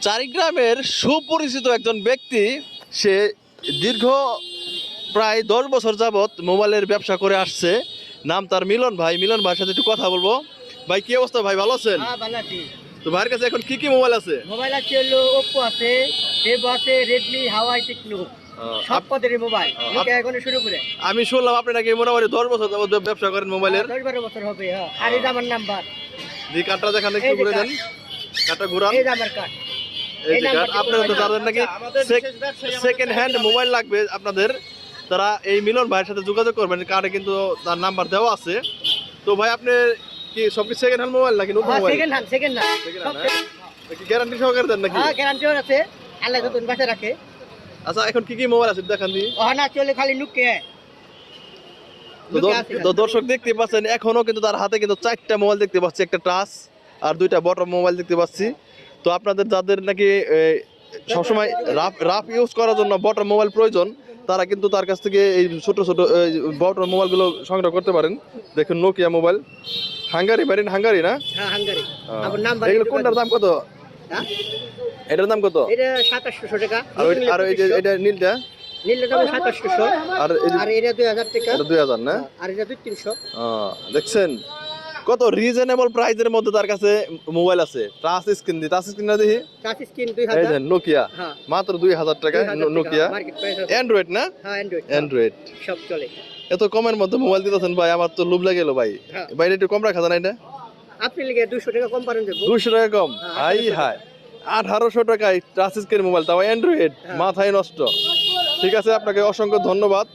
চারিগ্রামের সুপরিচিত একজন ব্যক্তি, সে দীর্ঘ প্রায় 10 বছর যাবত মোবাইলের ব্যবসা করে আসছে। নাম তার মিলন ভাই। মিলন ভাইয়ের সাথে একটু কথা বলবো। ভাই কি অবস্থা ভাই, ভালো আছেন? হ্যাঁ ভালো আছি। তো ভাইয়ের কাছে এখন কি কি মোবাইল আছে? মোবাইল আছে হলো ওপ্পো আছে, ভিভো আছে, রেডমি, হাওয়াই, টেকনো, সব পদের মোবাইল এখন শুরু করে। আমি শুনলাম আপনি নাকি মোটামুটি 10 বছর যাবত ব্যবসা করেন মোবাইলের। 10-12 বছর হবে। হ্যাঁ, আর এই যে আমার নাম্বার। দি কার্ডটা দেখান একটু ঘুরে দেন, কার্ডটা ঘুরান। এই যে আমার কার্ড। এই যে কার্ড। আপনারা তো যাদের নাকি সেকেন্ড হ্যান্ড মোবাইল লাগবে আপনাদের, তারা এই মিলন ভাইয়ের সাথে যোগাযোগ করবেন। কার্ডে কিন্তু তার নাম্বার দেওয়া আছে। তো ভাই আপনি কি সব কি সেকেন্ড হ্যান্ড মোবাইল নাকি নতুন mobile? Second hand, second hand. কি গ্যারান্টি সহকারে দেন নাকি? হ্যাঁ, গ্যারান্টিও আছে। আল্লাহ যতন বাঁচা রাখে। আচ্ছা, এখন কি কি মোবাইল আছে দেখান দি। ওখানে চলে খালি লুকে। তো দর্শক দেখতে পাচ্ছেন, এখনো কিন্তু তার হাতে কিন্তু 4টা মোবাইল দেখতে পাচ্ছি, একটা টাচ আর 2টা বটম মোবাইল দেখতে পাচ্ছি। তো আপনাদের যাদের নাকি সবসময় রাফ ইউজ করার জন্য বটম মোবাইল প্রয়োজন, তারা কিন্তু তার কাছ থেকে এই ছোট ছোট বটম মোবাইলগুলো সংগ্রহ করতে পারেন। দেখুন Nokia mobile, Hungary variant, Hungary না? হ্যাঁ, হাঙ্গারি। আবার নাম্বার এগুলো কোনটার দাম কত? হ্যাঁ, এটার দাম কত? এটা 2700 টাকা। আর এই যে এটা নীলটা, নীলটা দাম 2700। আর এটা 2000 টাকা। এটা 2000 না? আর এটা 2300। দেখছেন কত রিজনেবল প্রাইসের মধ্যে তার কাছে মোবাইল আছে। টাচ স্ক্রিন দি, টাচ স্ক্রিন না দেখি। টাচ স্ক্রিন এই 2000। দেন নোকিয়া, হ্যাঁ, মাত্র 2000 টাকা নোকিয়া। মার্কেট প্রাইস আছে। অ্যান্ড্রয়েড না? হ্যাঁ, অ্যান্ড্রয়েড সব চলে। এত কমের মধ্যে মোবাইল দিতেছেন ভাই, আমার তো লোভ লাগে গেল ভাই। হ্যাঁ। ভাই একটু কম রাখা যায় না? এটা আপনি লিখে 200 টাকা কম পারেন দেব। 200 টাকা কম? হাই হাই, 1800 টাকায় টাচ স্ক্রিন মোবাইল, তাও অ্যান্ড্রয়েড। মাথায় নষ্ট। ঠিক আছে, আপনাকে অসংখ্য ধন্যবাদ।